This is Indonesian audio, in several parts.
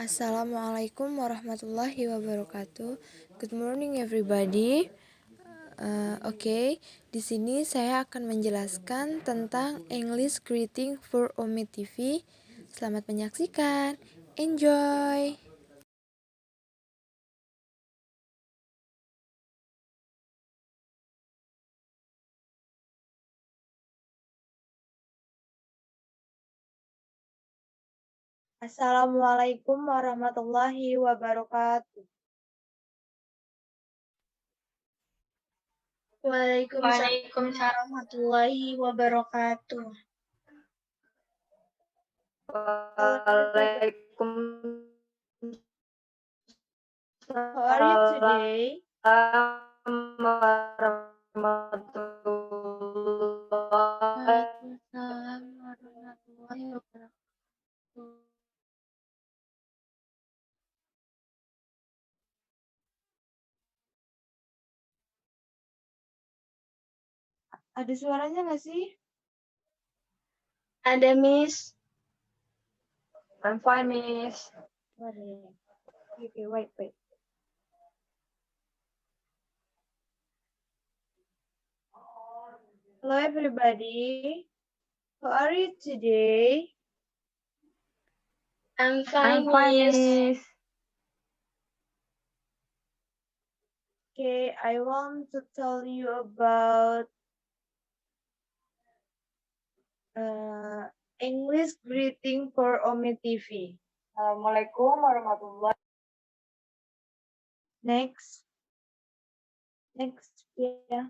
Assalamualaikum warahmatullahi wabarakatuh. Good morning everybody. Oke, di sini saya akan menjelaskan tentang English greeting for Ome TV. Selamat menyaksikan. Enjoy. Assalamualaikum warahmatullahi wabarakatuh. Waalaikumsalam warahmatullahi wabarakatuh. How are you today? Waalaikumsalam warahmatullahi wabarakatuh. Ada suaranya nggak sih? Ada, Miss. I'm fine, Miss. Okay, wait. Hello everybody. How are you today? I'm fine, I'm fine, Miss. Miss. Okay, I want to tell you about English greeting for Ome TV. Assalamualaikum warahmatullahi Next, yeah.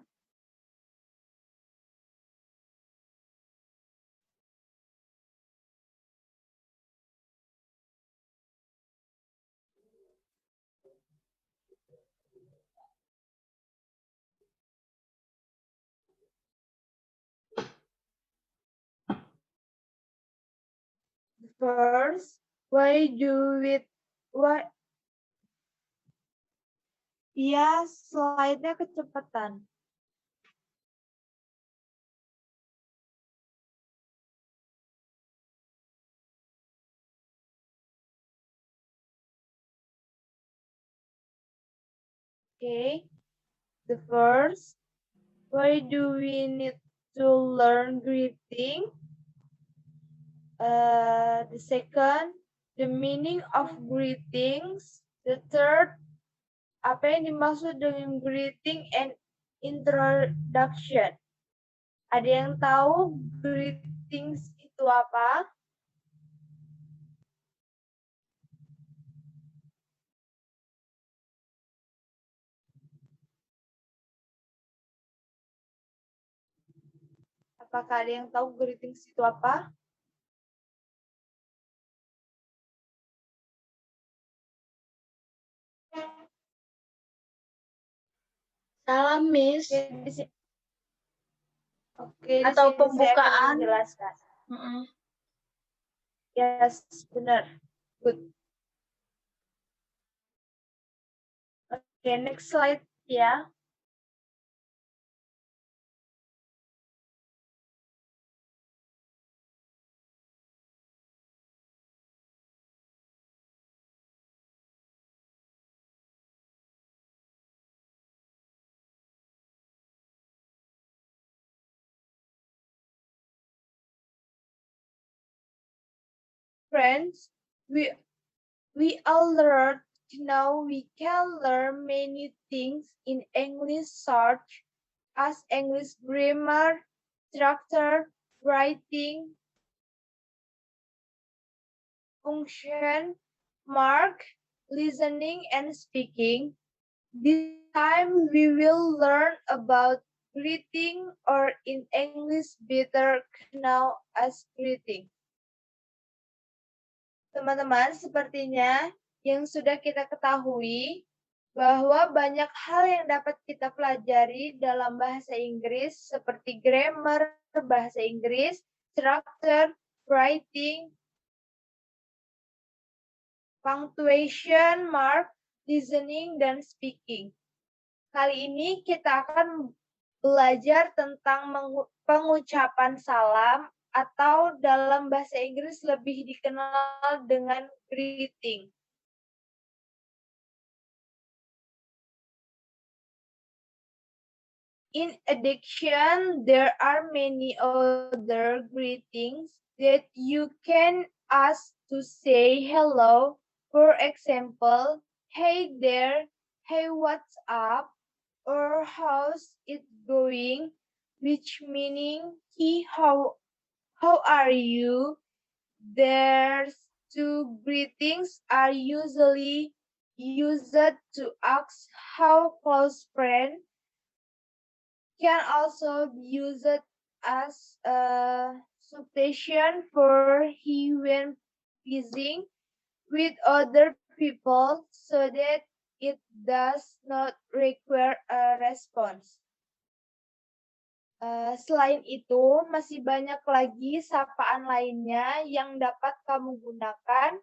First, ya, slide-nya kecepatan. Okay, the first, why do we need to learn greeting? The second, the meaning of greetings. The third, apa yang dimaksud dengan greeting and introduction? Ada yang tahu greetings itu apa? Apakah ada yang tahu greetings itu apa? Salam, Miss. Oke, Atau di sini saya akan pembukaan. menjelaskan. Mm-mm. Yes, benar. Good. Oke, next slide ya. Friends, we all learned now we can learn many things in English search as English grammar, structure, writing, function, mark, listening, and speaking. This time we will learn about greeting, or in English better known as greeting. Teman-teman, sepertinya yang sudah kita ketahui bahwa banyak hal yang dapat kita pelajari dalam bahasa Inggris seperti grammar bahasa Inggris, structure, writing, punctuation, mark, listening, dan speaking. Kali ini kita akan belajar tentang pengucapan salam atau dalam bahasa Inggris lebih dikenal dengan greeting. In addition, there are many other greetings that you can ask to say hello. For example, hey there, hey what's up, or how's it going, which meaning he how are you? There's two greetings are usually used to ask how close friend, can also be used as a substitution for he when busy with other people so that it does not require a response. Selain itu, masih banyak lagi sapaan lainnya yang dapat kamu gunakan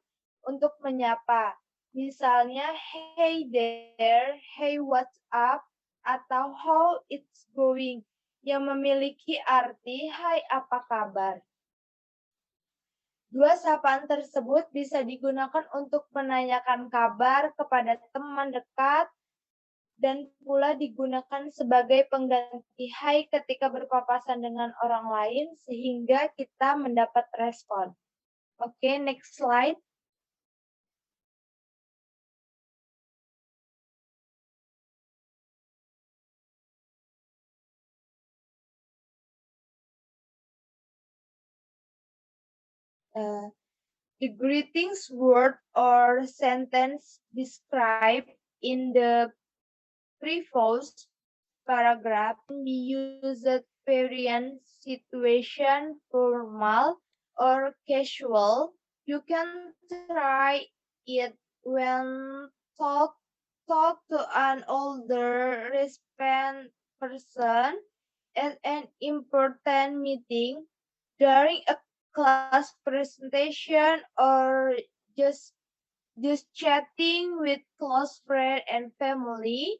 untuk menyapa. Misalnya, hey there, hey what's up, atau how it's going, yang memiliki arti hai apa kabar. Dua sapaan tersebut bisa digunakan untuk menanyakan kabar kepada teman dekat dan pula digunakan sebagai pengganti hai ketika berpapasan dengan orang lain sehingga kita mendapat respon. Oke, next slide. The greetings word or sentence described in the previous paragraph can be used variant situation, formal or casual. You can try it when talk to an older respect person at an important meeting, during a class presentation, or just chatting with close friend and family.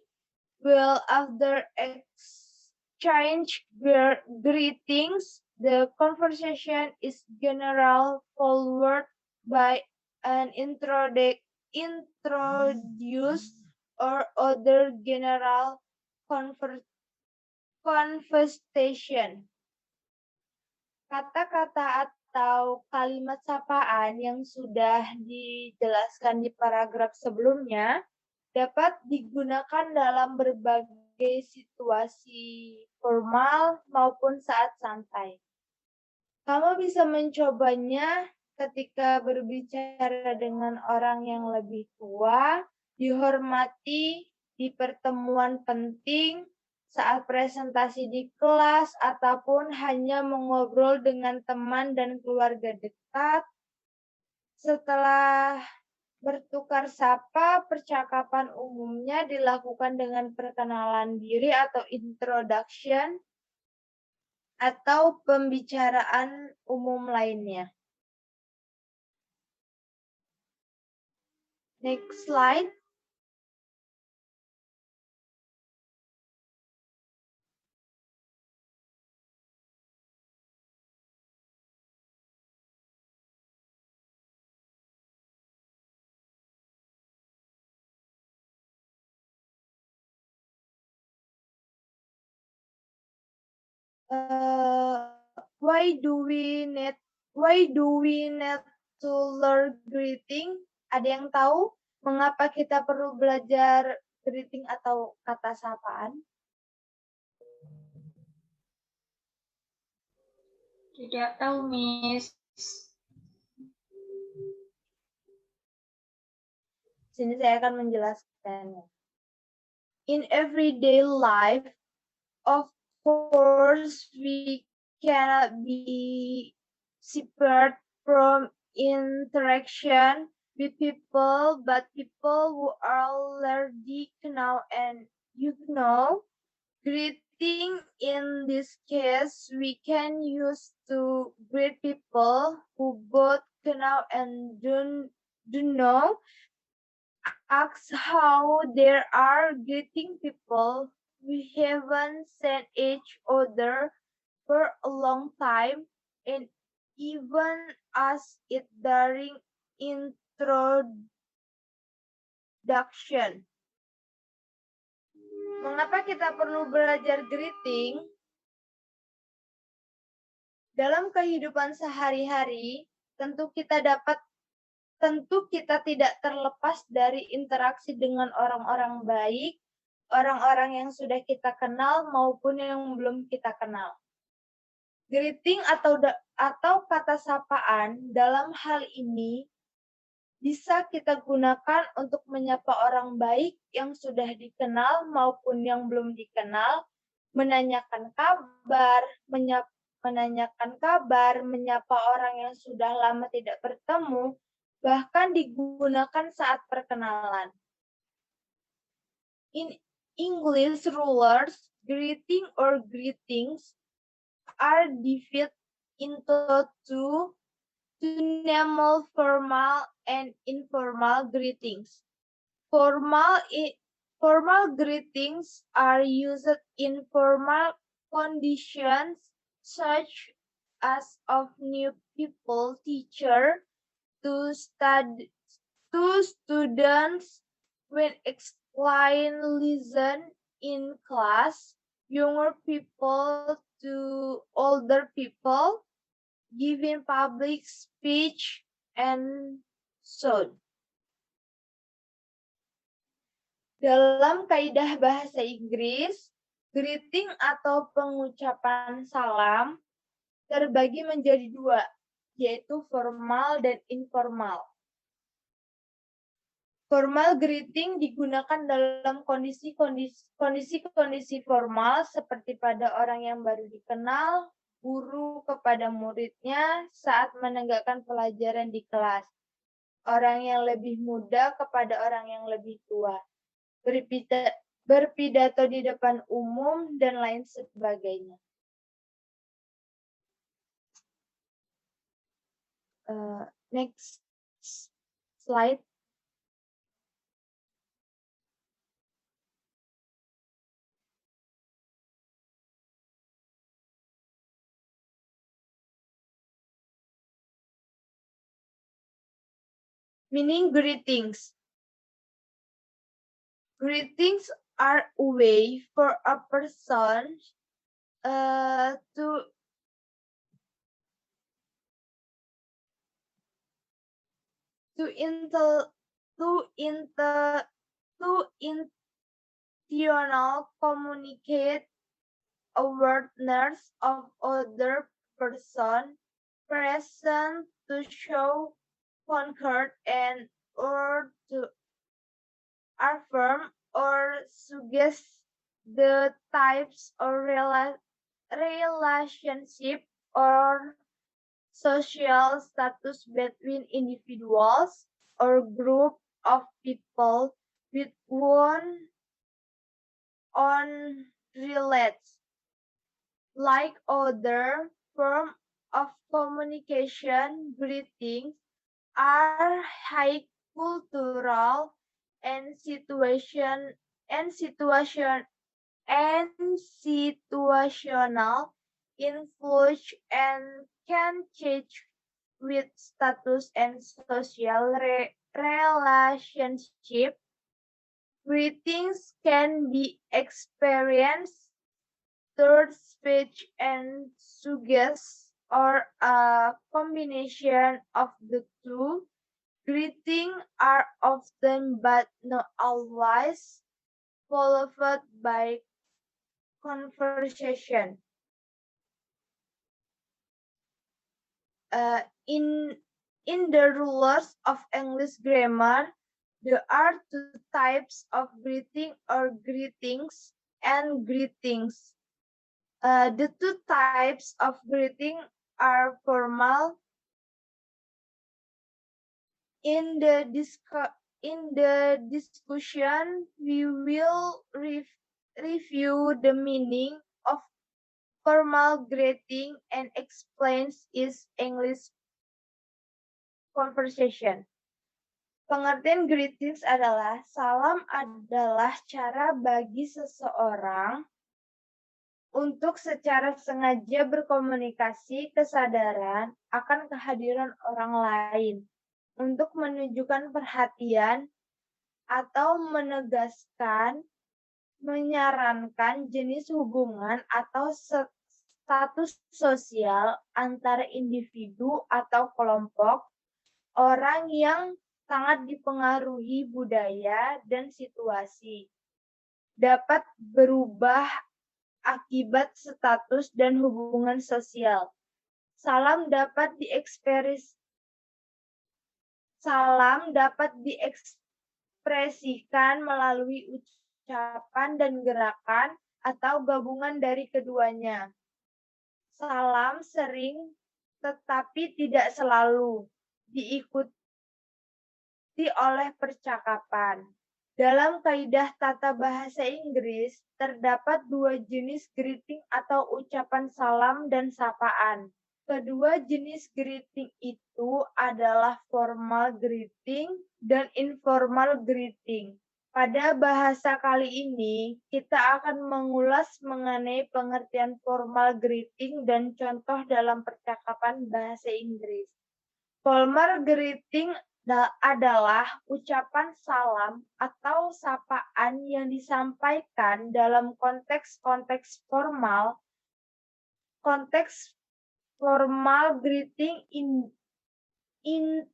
Well, after exchange greetings, the conversation is generally followed by an introduce or other general conversation. Kata-kata atau kalimat sapaan yang sudah dijelaskan di paragraf sebelumnya dapat digunakan dalam berbagai situasi formal maupun saat santai. Kamu bisa mencobanya ketika berbicara dengan orang yang lebih tua, dihormati di pertemuan penting, saat presentasi di kelas, ataupun hanya mengobrol dengan teman dan keluarga dekat. Setelah bertukar sapa, percakapan umumnya dilakukan dengan perkenalan diri atau introduction atau pembicaraan umum lainnya. Next slide. Why do we need to learn greeting? Ada yang tahu mengapa kita perlu belajar greeting atau kata sapaan? Tidak tahu, Miss. Sini saya akan menjelaskannya. In everyday life, of course, we cannot be separate from interaction with people, but people who are already know and you know, greeting in this case we can use to greet people who both know and don't know. Ask how they are greeting people we haven't seen each other for a long time, and even ask it during introduction. Mengapa kita perlu belajar greeting? Dalam kehidupan sehari-hari, tentu kita tidak terlepas dari interaksi dengan orang-orang baik, orang-orang yang sudah kita kenal maupun yang belum kita kenal. Greeting atau kata sapaan dalam hal ini bisa kita gunakan untuk menyapa orang baik yang sudah dikenal maupun yang belum dikenal, menanyakan kabar, menyapa orang yang sudah lama tidak bertemu, bahkan digunakan saat perkenalan. In English rulers, greeting or greetings are divided into two formal and informal greetings. Formal greetings are used in formal conditions such as of new people, teacher, to students when explain listen in class, younger people to older people, giving public speech, and so on. Dalam kaidah bahasa Inggris, greeting atau pengucapan salam terbagi menjadi dua, yaitu formal dan informal. Formal greeting digunakan dalam kondisi-kondisi formal seperti pada orang yang baru dikenal, guru kepada muridnya saat menegakkan pelajaran di kelas, orang yang lebih muda kepada orang yang lebih tua, berpidato di depan umum, dan lain sebagainya. Next slide. Meaning greetings. Greetings are a way for a person to intentional communicate awareness of other person present, to show concern and or to affirm or suggest the types of relationship or social status between individuals or group of people with one on relates. Like other form of communication, greetings are high cultural and situational influence and can change with status and social relationship. Greetings can be experienced through speech and suggest or a combination of the two. Greetings are often but not always followed by conversation. In the rules of English grammar, there are two types of greeting or greetings and greetings. The two types of greeting are formal. In the discussion, we will review the meaning of formal greeting and explains its English conversation. Pengertian greetings adalah salam adalah cara bagi seseorang untuk secara sengaja berkomunikasi kesadaran akan kehadiran orang lain, untuk menunjukkan perhatian atau menegaskan menyarankan jenis hubungan atau status sosial antara individu atau kelompok orang yang sangat dipengaruhi budaya dan situasi. Dapat berubah akibat status dan hubungan sosial. Salam dapat diekspresikan melalui ucapan dan gerakan atau gabungan dari keduanya. Salam sering tetapi tidak selalu diikuti oleh percakapan. Dalam kaidah tata bahasa Inggris, terdapat dua jenis greeting atau ucapan salam dan sapaan. Kedua jenis greeting itu adalah formal greeting dan informal greeting. Pada bahasa kali ini, kita akan mengulas mengenai pengertian formal greeting dan contoh dalam percakapan bahasa Inggris. Formal greeting adalah ucapan salam atau sapaan yang disampaikan dalam konteks formal. Konteks formal greeting in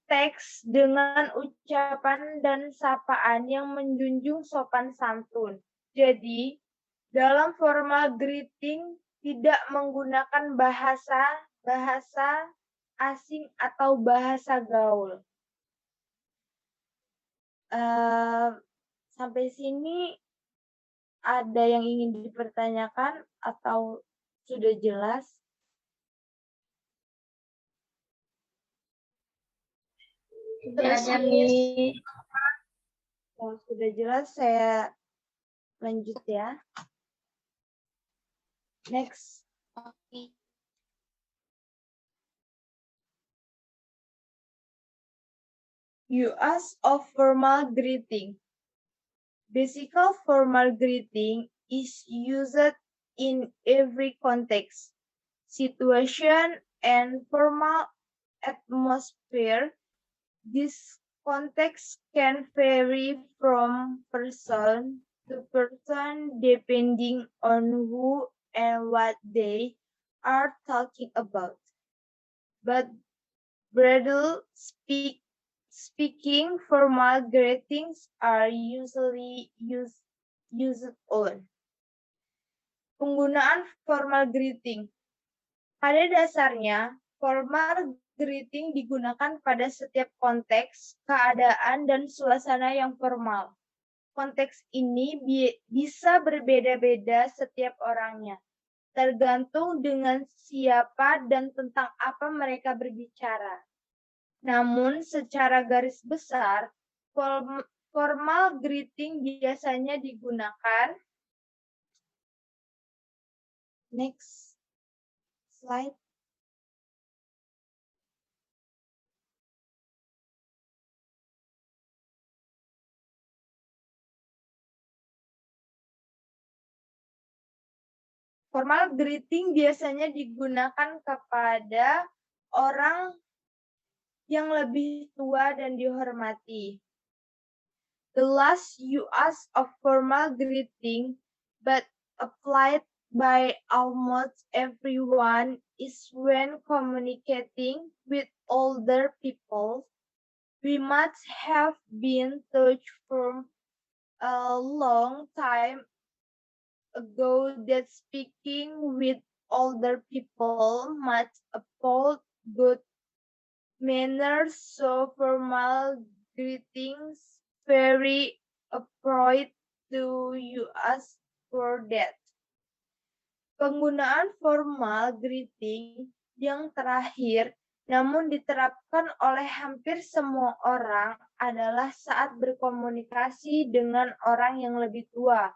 teks dengan ucapan dan sapaan yang menjunjung sopan santun. Jadi, dalam formal greeting tidak menggunakan bahasa asing atau bahasa gaul. Sampai sini ada yang ingin dipertanyakan atau sudah jelas? Sudah ada, Miss. Kalau sudah jelas, saya lanjut ya. Next. Oke. Use of formal greeting. Basic formal greeting is used in every context, situation, and formal atmosphere. This context can vary from person to person depending on who and what they are talking about. But broadly speaking, formal greetings are usually used on. Penggunaan formal greeting. Pada dasarnya, formal greeting digunakan pada setiap konteks, keadaan, dan suasana yang formal. Konteks ini bisa berbeda-beda setiap orangnya, tergantung dengan siapa dan tentang apa mereka berbicara. Namun, secara garis besar, formal greeting biasanya digunakan. Next slide. Formal greeting biasanya digunakan kepada orang yang lebih tua dan dihormati. The last use of formal greeting, but applied by almost everyone, is when communicating with older people. We must have been taught from a long time ago that speaking with older people must uphold good manners, so formal greetings very appropriate to use for that. Penggunaan formal greeting yang terakhir namun diterapkan oleh hampir semua orang adalah saat berkomunikasi dengan orang yang lebih tua.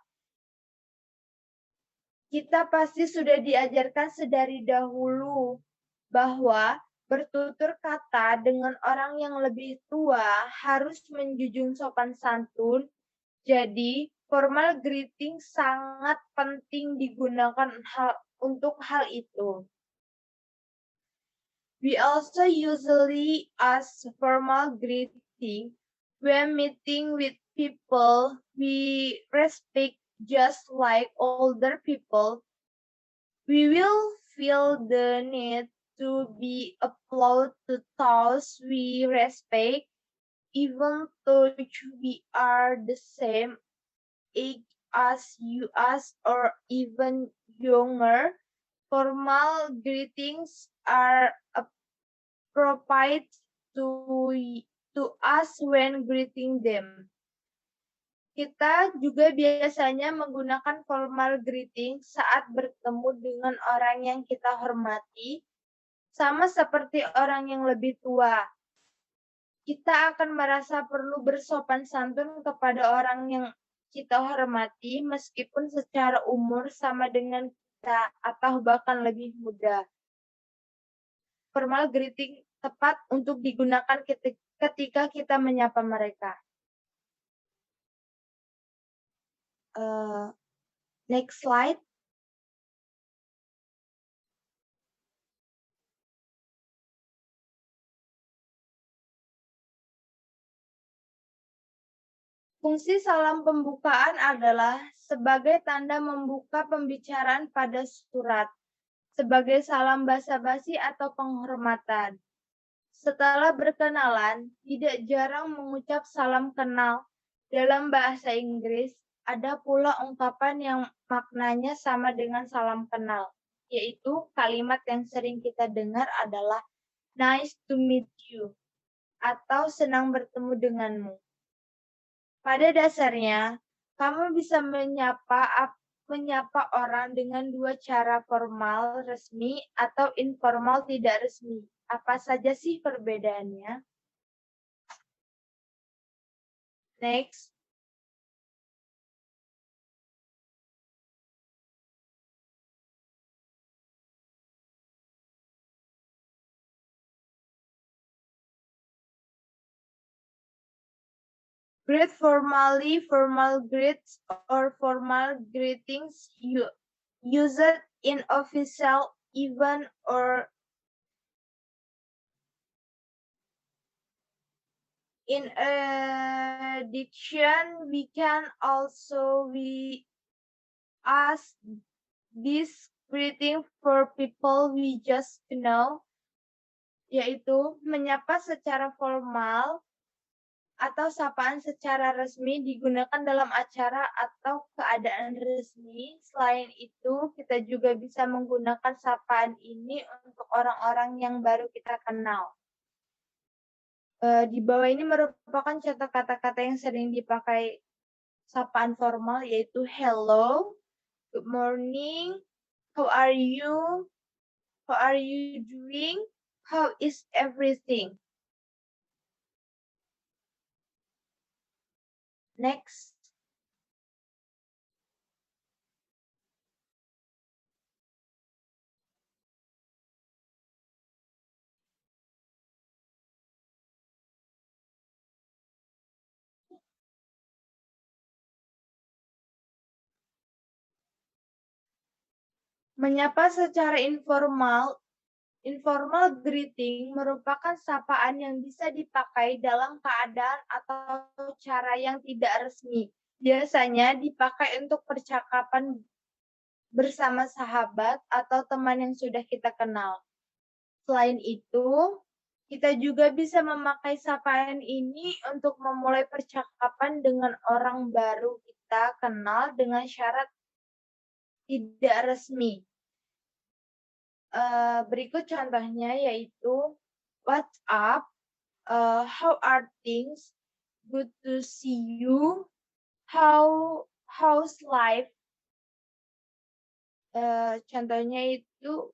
Kita pasti sudah diajarkan sedari dahulu bahwa bertutur kata dengan orang yang lebih tua harus menjunjung sopan santun. Jadi, formal greeting sangat penting digunakan untuk hal itu. We also usually use formal greeting when meeting with people we respect just like older people, we will feel the need to be applauded to those we respect, even though we are the same age as you as or even younger. Formal greetings are appropriate to us when greeting them. Kita juga biasanya menggunakan formal greeting saat bertemu dengan orang yang kita hormati, sama seperti orang yang lebih tua. Kita akan merasa perlu bersopan santun kepada orang yang kita hormati, meskipun secara umur sama dengan kita atau bahkan lebih muda. Formal greeting tepat untuk digunakan ketika kita menyapa mereka. Next slide. Fungsi salam pembukaan adalah sebagai tanda membuka pembicaraan pada surat, sebagai salam basa-basi atau penghormatan. Setelah berkenalan, tidak jarang mengucap salam kenal. Dalam bahasa Inggris, ada pula ungkapan yang maknanya sama dengan salam kenal, yaitu kalimat yang sering kita dengar adalah nice to meet you atau senang bertemu denganmu. Pada dasarnya, kamu bisa menyapa orang dengan dua cara, formal resmi atau informal tidak resmi. Apa saja sih perbedaannya? Next. Greet formally, formal greets or formal greetings used in official event or in addition, we can also ask this greeting for people we just know, yaitu menyapa secara formal atau sapaan secara resmi digunakan dalam acara atau keadaan resmi. Selain itu, kita juga bisa menggunakan sapaan ini untuk orang-orang yang baru kita kenal. Di bawah ini merupakan contoh kata-kata yang sering dipakai sapaan formal, yaitu hello, good morning, how are you doing, how is everything. Next. Menyapa secara informal greeting merupakan sapaan yang bisa dipakai dalam keadaan atau cara yang tidak resmi. Biasanya dipakai untuk percakapan bersama sahabat atau teman yang sudah kita kenal. Selain itu, kita juga bisa memakai sapaan ini untuk memulai percakapan dengan orang baru kita kenal dengan syarat tidak resmi. Berikut contohnya yaitu what's up, how are things, good to see you, how's life. Contohnya itu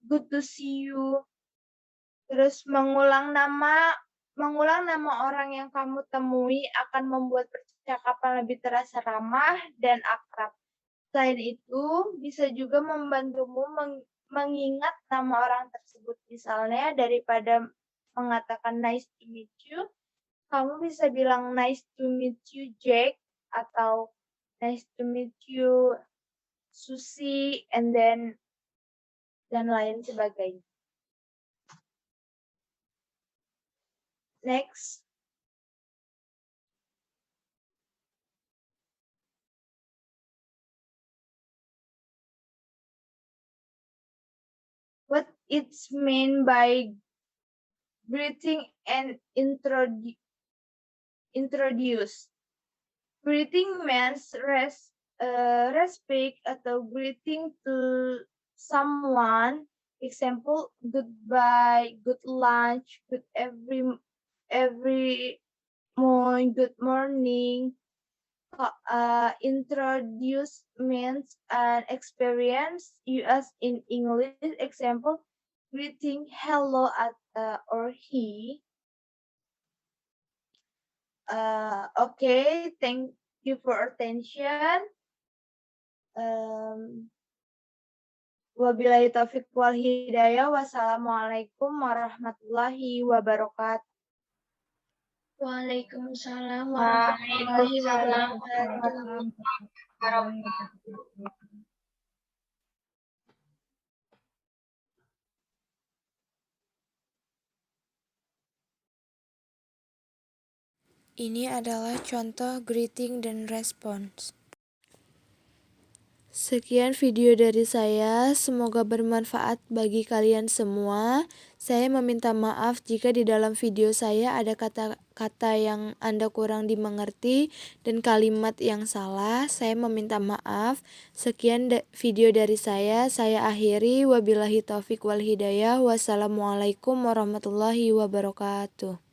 good to see you. Terus mengulang nama orang yang kamu temui akan membuat percakapan lebih terasa ramah dan akrab. Selain itu, bisa juga membantumu mengingat nama orang tersebut. Misalnya, daripada mengatakan nice to meet you, kamu bisa bilang nice to meet you Jack, atau nice to meet you Susi, and then dan lain sebagainya. Next. it's meant by greeting and introduce. Greeting means respect atau greeting to someone. Example, goodbye, good lunch, every morning, good morning. Introduce means an experience used in English. Example, greeting hello at or he. Okay, thank you for attention. Wabillahi taufiq wal hidayah. Wassalamualaikum warahmatullahi wabarakatuh. Waalaikumsalam warahmatullahi wabarakatuh. Ini adalah contoh greeting dan respons. Sekian video dari saya, semoga bermanfaat bagi kalian semua. Saya meminta maaf jika di dalam video saya ada kata-kata yang Anda kurang dimengerti dan kalimat yang salah. Saya meminta maaf. Sekian video dari saya akhiri. Wabillahi taufiq wal hidayah. Wassalamualaikum warahmatullahi wabarakatuh.